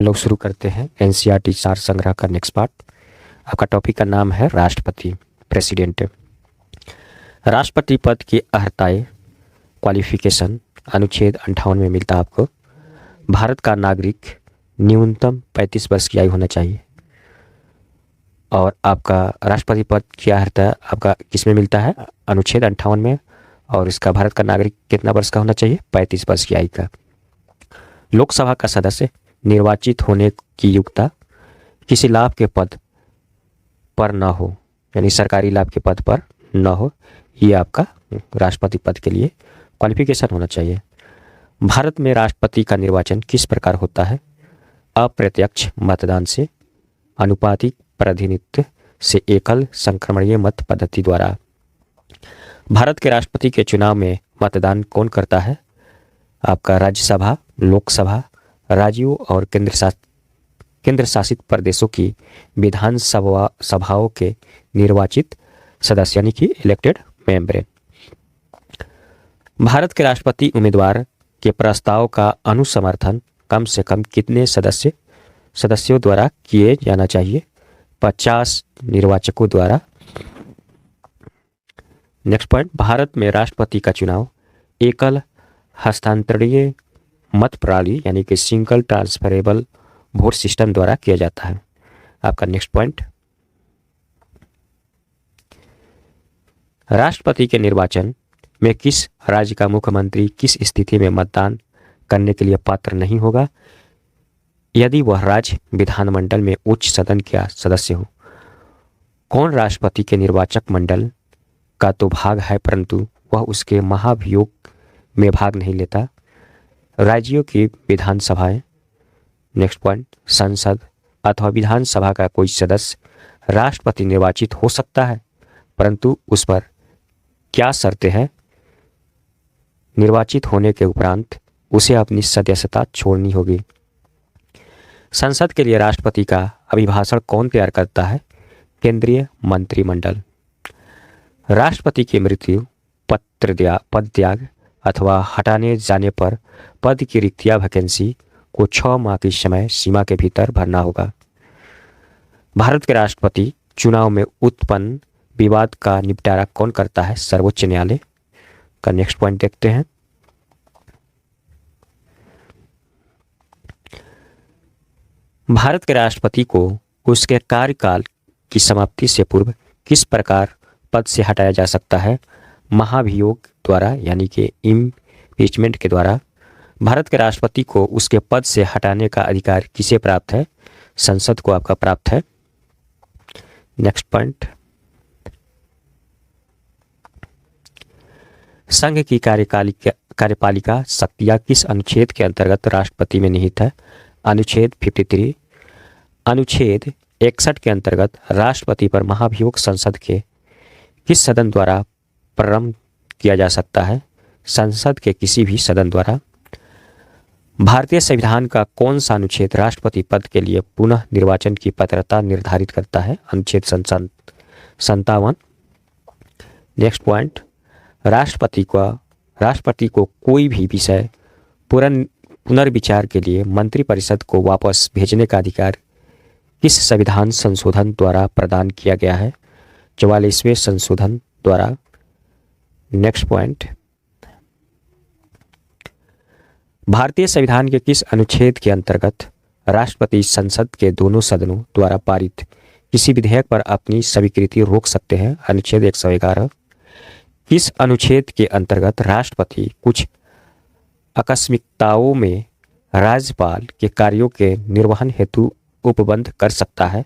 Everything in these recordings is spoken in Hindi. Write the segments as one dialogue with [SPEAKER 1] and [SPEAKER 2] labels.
[SPEAKER 1] लोग शुरू करते हैं एनसीईआरटी सार संग्रह का नेक्स्ट पार्ट। आपका टॉपिक का नाम है राष्ट्रपति, प्रेसिडेंट। राष्ट्रपति पद की अर्हताएं, क्वालिफिकेशन अनुच्छेद 58 में मिलता है आपको। भारत का नागरिक न्यूनतम 35 वर्ष की आयु होना चाहिए। और आपका राष्ट्रपति पद की अर्हता आपका किस में मिलता है? अनुच्छेद 58 में। और इसका भारत का नागरिक कितना वर्ष का होना चाहिए? 35 वर्ष की आयु का। लोकसभा का सदस्य निर्वाचित होने की योग्यता किसी लाभ के पद पर न हो, यानी सरकारी लाभ के पद पर न हो, ये आपका राष्ट्रपति पद के लिए क्वालिफिकेशन होना चाहिए। भारत में राष्ट्रपति का निर्वाचन किस प्रकार होता है? अप्रत्यक्ष मतदान से, आनुपातिक प्रतिनिधित्व से, एकल संक्रमणीय मत पद्धति द्वारा। भारत के राष्ट्रपति के चुनाव में मतदान कौन करता है? आपका राज्यसभा, लोकसभा, राज्यों और केंद्र शासित प्रदेशों की सभाओं के निर्वाचित सदस्य, यानी कि इलेक्टेड मेंबर। भारत के राष्ट्रपति उम्मीदवार के प्रस्ताव का अनुसमर्थन कम से कम कितने सदस्यों द्वारा किए जाना चाहिए? 50 निर्वाचकों द्वारा। नेक्स्ट पॉइंट, भारत में राष्ट्रपति का चुनाव एकल हस्तांतरणीय मत प्रणाली, यानी कि सिंगल ट्रांसफरेबल वोट सिस्टम द्वारा किया जाता है। आपका नेक्स्ट पॉइंट, राष्ट्रपति के निर्वाचन में किस राज्य का मुख्यमंत्री किस स्थिति में मतदान करने के लिए पात्र नहीं होगा? यदि वह राज्य विधानमंडल में उच्च सदन का सदस्य हो। कौन राष्ट्रपति के निर्वाचक मंडल का तो भाग है, परंतु वह उसके महाभियोग में भाग नहीं लेता? राज्यों की विधानसभाएं। नेक्स्ट पॉइंट, संसद अथवा विधानसभा का कोई सदस्य राष्ट्रपति निर्वाचित हो सकता है, परंतु उस पर क्या शर्तें हैं? निर्वाचित होने के उपरांत उसे अपनी सदस्यता छोड़नी होगी। संसद के लिए राष्ट्रपति का अभिभाषण कौन तैयार करता है? केंद्रीय मंत्रिमंडल। राष्ट्रपति की मृत्यु, पद त्याग अथवा हटाने जाने पर पद की रिक्त या वैकेंसी को 6 माह की समय सीमा के भीतर भरना होगा। भारत के राष्ट्रपति चुनाव में उत्पन्न विवाद का निपटारा कौन करता है? सर्वोच्च न्यायालय का। नेक्स्ट पॉइंट देखते हैं, भारत के राष्ट्रपति को उसके कार्यकाल की समाप्ति से पूर्व किस प्रकार पद से हटाया जा सकता है? महाभियोग द्वारा, यानी कि इम्पीचमेंट के द्वारा। भारत के राष्ट्रपति को उसके पद से हटाने का अधिकार किसे प्राप्त है? संसद को आपका प्राप्त है। नेक्स्ट पॉइंट, संघ की कार्यपालिका शक्तियां किस अनुच्छेद के अंतर्गत राष्ट्रपति में निहित है? अनुच्छेद 53। अनुच्छेद 61 के अंतर्गत राष्ट्रपति पर महाभियोग संसद के किस सदन द्वारा प्रारंभ किया जा सकता है? संसद के किसी भी सदन द्वारा। भारतीय संविधान का कौन सा अनुच्छेद राष्ट्रपति पद के लिए पुनः निर्वाचन की पात्रता निर्धारित करता है? अनुच्छेद 57। नेक्स्ट पॉइंट, राष्ट्रपति को कोई भी विषय पुनर्विचार के लिए मंत्रिपरिषद को वापस भेजने का अधिकार किस संविधान संशोधन द्वारा प्रदान किया गया है? 44वें संशोधन द्वारा। नेक्स्ट पॉइंट, भारतीय संविधान के किस अनुच्छेद के अंतर्गत राष्ट्रपति संसद के दोनों सदनों द्वारा पारित किसी विधेयक पर अपनी स्वीकृति रोक सकते हैं? अनुच्छेद 111। किस अनुच्छेद के अंतर्गत राष्ट्रपति कुछ आकस्मिकताओं में राज्यपाल के कार्यों के निर्वहन हेतु उपबंध कर सकता है?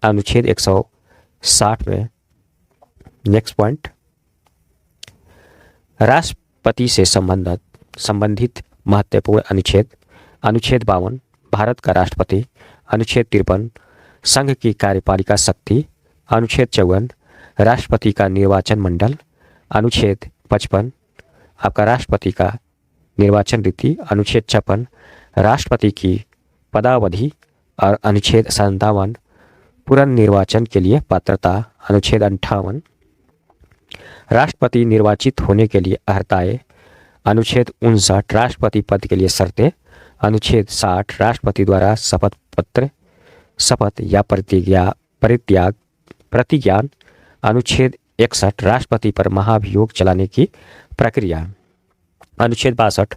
[SPEAKER 1] अनुच्छेद 160 में। नेक्स्ट पॉइंट, राष्ट्रपति से संबंधित महत्वपूर्ण अनुच्छेद। अनुच्छेद 52 भारत का राष्ट्रपति। अनुच्छेद 53 संघ की कार्यपालिका शक्ति। अनुच्छेद 54 राष्ट्रपति का निर्वाचन मंडल। अनुच्छेद 55 आपका राष्ट्रपति का निर्वाचन रीति। अनुच्छेद 56 राष्ट्रपति की पदावधि। और अनुच्छेद 57 पुनर्निर्वाचन के लिए पात्रता। अनुच्छेद 58 राष्ट्रपति निर्वाचित होने के लिए अर्हताएं। अनुच्छेद 59 राष्ट्रपति पद के लिए शर्तें। अनुच्छेद 60 राष्ट्रपति द्वारा शपथ पत्र, शपथ या प्रतिज्ञान। अनुच्छेद 61 राष्ट्रपति पर महाभियोग चलाने की प्रक्रिया। अनुच्छेद 62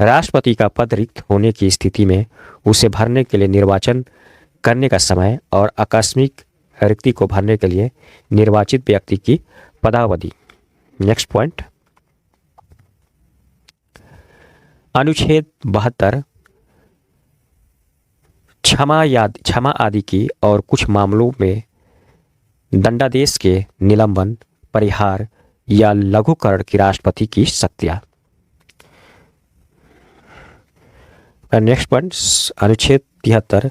[SPEAKER 1] राष्ट्रपति का पद रिक्त होने की स्थिति में उसे भरने के लिए निर्वाचन करने का समय और आकस्मिक रिक्ति को भरने के लिए निर्वाचित व्यक्ति की पदावधि। नेक्स्ट पॉइंट, अनुच्छेद 72 क्षमा आदि की और कुछ मामलों में दंडादेश के निलंबन, परिहार या लघुकरण की राष्ट्रपति की शक्तियां। नेक्स्ट पॉइंट, अनुच्छेद 73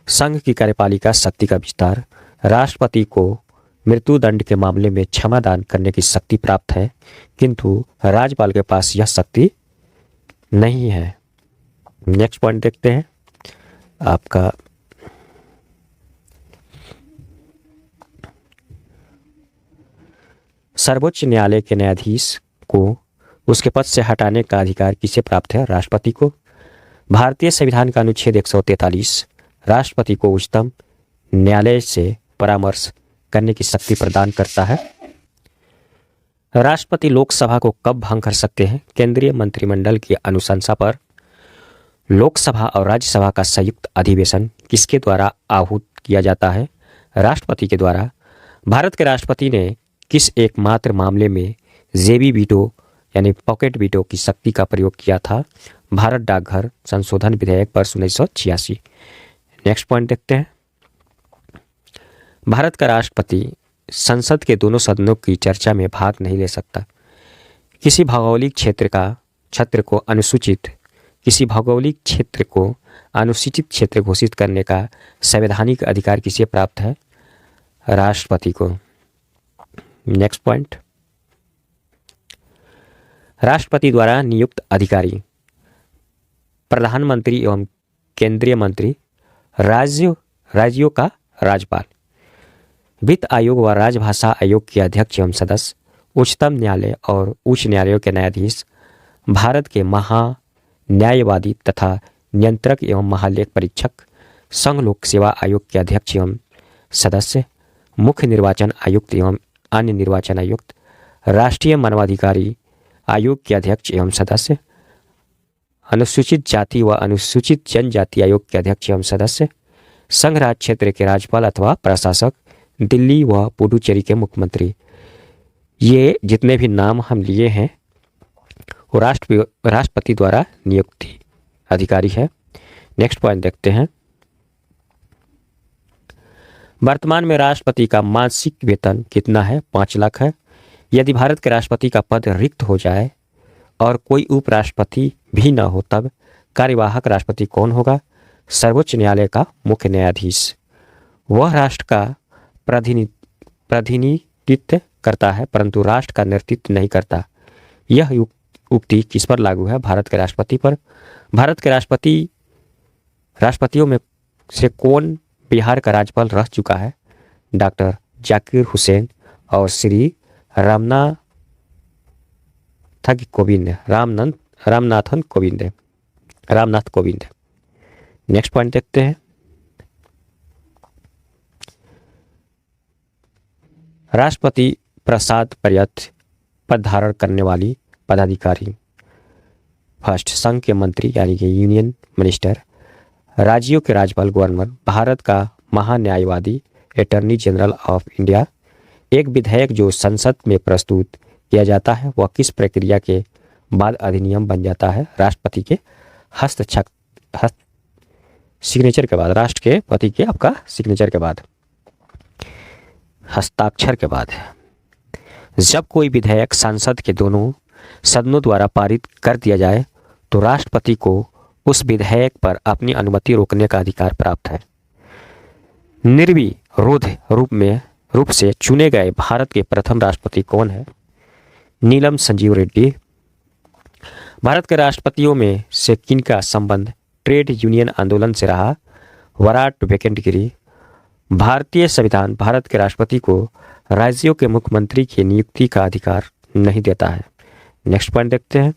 [SPEAKER 1] संघ की कार्यपालिका शक्ति का विस्तार। राष्ट्रपति को मृत्युदंड के मामले में क्षमा दान करने की शक्ति प्राप्त है, किंतु राज्यपाल के पास यह शक्ति नहीं है। नेक्स्ट पॉइंट देखते हैं आपका सर्वोच्च न्यायालय के न्यायाधीश को उसके पद से हटाने का अधिकार किसे प्राप्त है? राष्ट्रपति को। भारतीय संविधान का अनुच्छेद 143 राष्ट्रपति को उच्चतम न्यायालय से परामर्श करने की शक्ति प्रदान करता है। राष्ट्रपति लोकसभा को कब भंग कर सकते हैं? केंद्रीय मंत्रिमंडल की अनुशंसा पर लोकसभा और राज्यसभा का संयुक्त अधिवेशन किसके द्वारा आहूत किया जाता है? राष्ट्रपति के द्वारा। भारत के राष्ट्रपति ने किस एकमात्र मामले में जेबी वीटो यानी पॉकेट वीटो की शक्ति का प्रयोग किया था? भारत डाकघर संशोधन विधेयक वर्ष 1986। नेक्स्ट पॉइंट देखते हैं, भारत का राष्ट्रपति संसद के दोनों सदनों की चर्चा में भाग नहीं ले सकता। किसी भौगोलिक क्षेत्र को अनुसूचित क्षेत्र घोषित करने का संवैधानिक अधिकार किसे प्राप्त है? राष्ट्रपति को। नेक्स्ट पॉइंट, राष्ट्रपति द्वारा नियुक्त अधिकारी, प्रधानमंत्री एवं केंद्रीय मंत्री, राज्यों का राज्यपाल, वित्त आयोग व राजभाषा आयोग के अध्यक्ष एवं सदस्य, उच्चतम न्यायालय और उच्च न्यायालयों के न्यायाधीश, भारत के महान्यायवादी तथा नियंत्रक एवं महालेख परीक्षक, संघ लोक सेवा आयोग के अध्यक्ष एवं सदस्य, मुख्य निर्वाचन आयुक्त एवं अन्य निर्वाचन आयुक्त, राष्ट्रीय मानवाधिकारी आयोग के अध्यक्ष एवं सदस्य, अनुसूचित जाति व अनुसूचित जनजाति आयोग के अध्यक्ष एवं सदस्य, संघ राज्य क्षेत्र के राज्यपाल अथवा प्रशासक, दिल्ली व पुडुचेरी के मुख्यमंत्री। ये जितने भी नाम हम लिए हैं वो राष्ट्रपति द्वारा नियुक्त अधिकारी है। नेक्स्ट पॉइंट देखते हैं, वर्तमान में राष्ट्रपति का मासिक वेतन कितना है? 5 लाख है। यदि भारत के राष्ट्रपति का पद रिक्त हो जाए और कोई उपराष्ट्रपति भी न हो तब कार्यवाहक राष्ट्रपति कौन होगा? सर्वोच्च न्यायालय का मुख्य न्यायाधीश। वह राष्ट्र का प्रतिनिधित्व करता है परंतु राष्ट्र का नेतृत्व नहीं करता। यह उक्ति किस पर लागू है? भारत के राष्ट्रपति पर। भारत के राष्ट्रपतियों में से कौन बिहार का राज्यपाल रह चुका है? डॉक्टर जाकिर हुसैन और श्री रामनाथन कोविंद। नेक्स्ट पॉइंट देखते हैं, राष्ट्रपति प्रसाद पर्यंत पद धारण करने वाली पदाधिकारी। फर्स्ट, संघ के मंत्री यानी कि यूनियन मिनिस्टर, राज्यों के राज्यपाल गवर्नर, भारत का महान्यायवादी अटॉर्नी जनरल ऑफ इंडिया। एक विधेयक जो संसद में प्रस्तुत किया जाता है वह किस प्रक्रिया के बाद अधिनियम बन जाता है? राष्ट्रपति के सिग्नेचर के बाद, राष्ट्रपति के आपका सिग्नेचर के बाद, हस्ताक्षर के बाद। जब कोई विधेयक संसद के दोनों सदनों द्वारा पारित कर दिया जाए तो राष्ट्रपति को उस विधेयक पर अपनी अनुमति रोकने का अधिकार प्राप्त है। निर्विरोध रूप से चुने गए भारत के प्रथम राष्ट्रपति कौन है? नीलम संजीव रेड्डी। भारत के राष्ट्रपतियों में से किनका संबंध ट्रेड यूनियन आंदोलन से रहा? वराट वेंकटगिरी। भारतीय संविधान भारत के राष्ट्रपति को राज्यों के मुख्यमंत्री की नियुक्ति का अधिकार नहीं देता है। नेक्स्ट पॉइंट देखते हैं,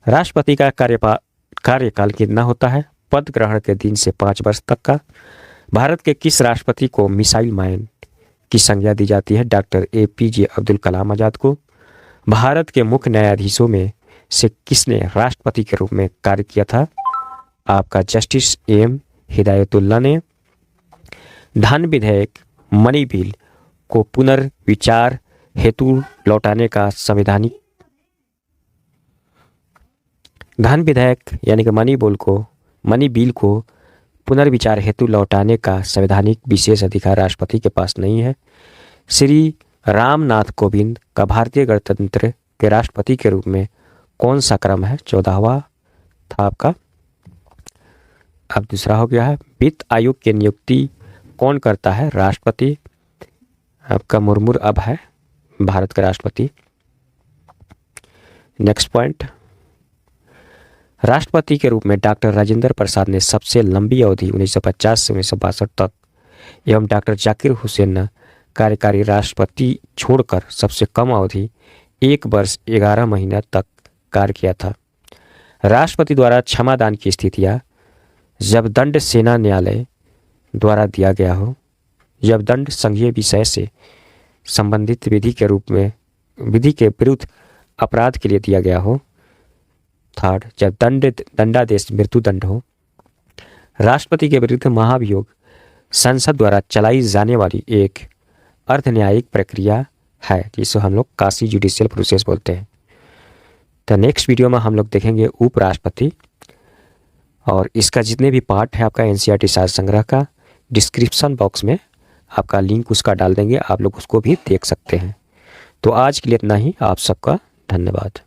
[SPEAKER 1] राष्ट्रपति का कार्यकाल कितना होता है? पद ग्रहण के दिन से 5 वर्ष तक का। भारत के किस राष्ट्रपति को मिसाइल मैन की संज्ञा दी जाती है? डॉक्टर APJ अब्दुल कलाम आज़ाद को। भारत के मुख्य न्यायाधीशों में से किसने राष्ट्रपति के रूप में कार्य किया था? आपका जस्टिस AM हिदायतुल्लाह ने। धन विधेयक मनी बिल को पुनर्विचार हेतु लौटाने का संवैधानिक धन विधेयक यानी कि मनी बिल को पुनर्विचार हेतु लौटाने का संवैधानिक विशेष अधिकार राष्ट्रपति के पास नहीं है। श्री रामनाथ कोविंद का भारतीय गणतंत्र के राष्ट्रपति के रूप में कौन सा क्रम है? 14वां था आपका। अब दूसरा हो गया है, वित्त आयोग की नियुक्ति कौन करता है? राष्ट्रपति। आपका मुर्मू अब है भारत के राष्ट्रपति। नेक्स्ट पॉइंट, राष्ट्रपति के रूप में डॉक्टर राजेंद्र प्रसाद ने सबसे लंबी अवधि 1950 से 1962 तक एवं डॉक्टर जाकिर हुसैन कार्यकारी राष्ट्रपति छोड़कर सबसे कम अवधि 1 वर्ष 11 महीना तक कार्य किया था। राष्ट्रपति द्वारा क्षमादान की स्थितियाँ जब दंड सेना न्यायालय द्वारा दिया गया हो, जब दंड संघीय विषय से संबंधित विधि के विरुद्ध अपराध के लिए दिया गया हो। थर्ड, जब दंडादेश मृत्युदंड हो। राष्ट्रपति के विरुद्ध महाभियोग संसद द्वारा चलाई जाने वाली एक अर्ध न्यायिक प्रक्रिया है जिसे हम लोग काशी जुडिशियल प्रोसेस बोलते हैं। तो नेक्स्ट वीडियो में हम लोग देखेंगे उपराष्ट्रपति, और इसका जितने भी पार्ट है आपका NCERT सार संग्रह का डिस्क्रिप्शन बॉक्स में आपका लिंक उसका डाल देंगे, आप लोग उसको भी देख सकते हैं। तो आज के लिए इतना ही। आप सबका धन्यवाद।